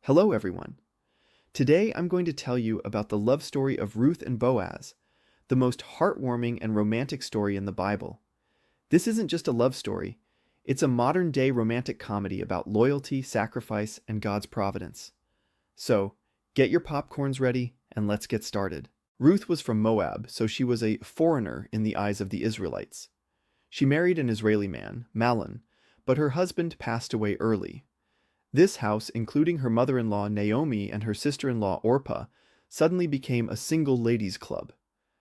Hello everyone. Today I'm going to tell you about the love story of Ruth and Boaz, the most heartwarming and romantic story in the Bible. This isn't just a love story, it's a modern-day romantic comedy about loyalty, sacrifice, and God's providence. So, get your popcorns ready and let's get started. Ruth was from Moab, so she was a foreigner in the eyes of the Israelites. She married an Israeli man, Mahlon, but her husband passed away early. This house, including her mother-in-law Naomi and her sister-in-law Orpah, suddenly became a single ladies' club.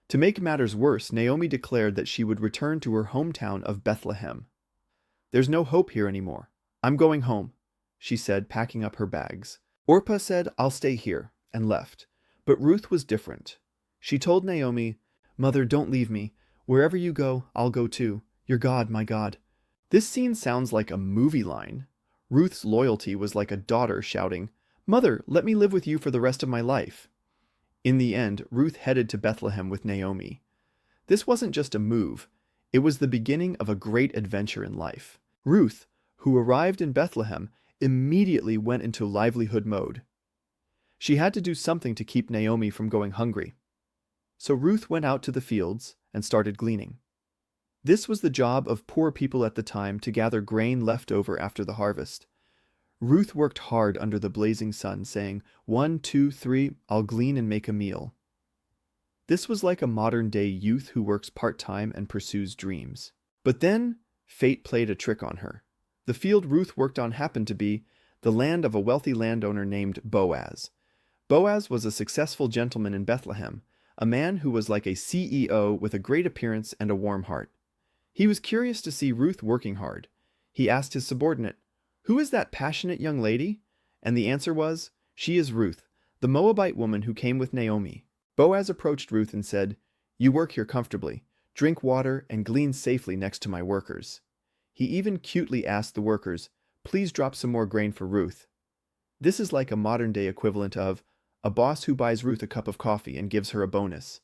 To make matters worse, Naomi declared that she would return to her hometown of Bethlehem. "There's no hope here anymore. I'm going home," she said, packing up her bags. Orpah said, "I'll stay here," and left. But Ruth was different. She told Naomi, "Mother, don't leave me. Wherever you go, I'll go too. Your God, my God." This scene sounds like a movie line. Ruth's loyalty was like a daughter shouting, "Mother, let me live with you for the rest of my life." In the end, Ruth headed to Bethlehem with Naomi. This wasn't just a move, it was the beginning of a great adventure in life. Ruth, who arrived in Bethlehem, immediately went into livelihood mode. She had to do something to keep Naomi from going hungry. So Ruth went out to the fields and started gleaning. This was the job of poor people at the time to gather grain left over after the harvest. Ruth worked hard under the blazing sun, saying, "1, 2, 3, I'll glean and make a meal." This was like a modern-day youth who works part-time and pursues dreams. But then, fate played a trick on her. The field Ruth worked on happened to be the land of a wealthy landowner named Boaz. Boaz was a successful gentleman in Bethlehem, a man who was like a CEO with a great appearance and a warm heart. He was curious to see Ruth working hard. He asked his subordinate, "Who is that passionate young lady?" And the answer was, "She is Ruth, the Moabite woman who came with Naomi." Boaz approached Ruth and said, "You work here comfortably, drink water, and glean safely next to my workers." He even cutely asked the workers, "Please drop some more grain for Ruth." This is like a modern-day equivalent of a boss who buys Ruth a cup of coffee and gives her a bonus.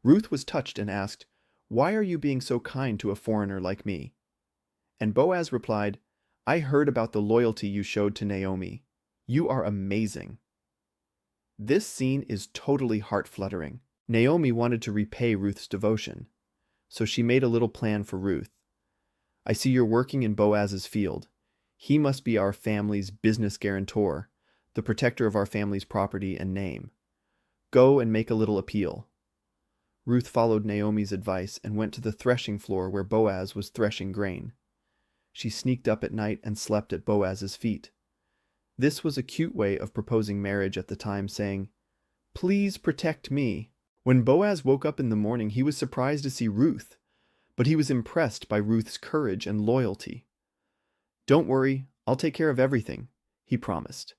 Ruth was touched and asked, "Why are you being so kind to a foreigner like me?" And Boaz replied, "I heard about the loyalty you showed to Naomi. You are amazing." This scene is totally heart-fluttering. Naomi wanted to repay Ruth's devotion, so she made a little plan for Ruth. "I see you're working in Boaz's field. He must be our family's business guarantor, the protector of our family's property and name. Go and make a little appeal." Ruth followed Naomi's advice and went to the threshing floor where Boaz was threshing grain. She sneaked up at night and slept at Boaz's feet. This was a cute way of proposing marriage at the time, saying, "Please protect me." When Boaz woke up in the morning, he was surprised to see Ruth, but he was impressed by Ruth's courage and loyalty. "Don't worry, I'll take care of everything," he promised.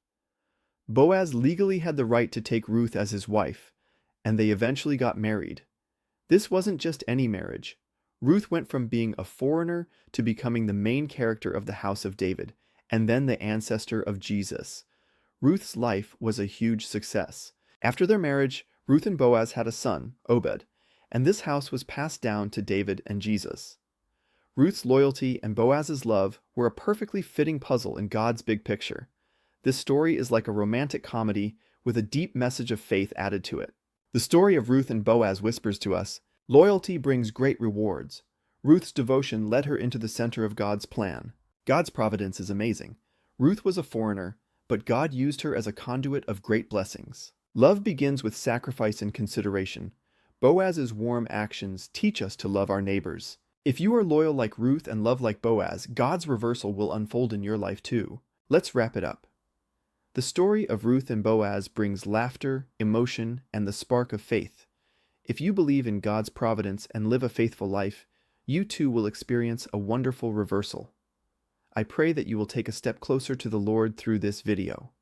Boaz legally had the right to take Ruth as his wife, and they eventually got married. This wasn't just any marriage. Ruth went from being a foreigner to becoming the main character of the house of David, and then the ancestor of Jesus. Ruth's life was a huge success. After their marriage, Ruth and Boaz had a son, Obed, and this house was passed down to David and Jesus. Ruth's loyalty and Boaz's love were a perfectly fitting puzzle in God's big picture. This story is like a romantic comedy with a deep message of faith added to it. The story of Ruth and Boaz whispers to us, loyalty brings great rewards. Ruth's devotion led her into the center of God's plan. God's providence is amazing. Ruth was a foreigner, but God used her as a conduit of great blessings. Love begins with sacrifice and consideration. Boaz's warm actions teach us to love our neighbors. If you are loyal like Ruth and love like Boaz, God's reversal will unfold in your life too. Let's wrap it up. The story of Ruth and Boaz brings laughter, emotion, and the spark of faith. If you believe in God's providence and live a faithful life, you too will experience a wonderful reversal. I pray that you will take a step closer to the Lord through this video.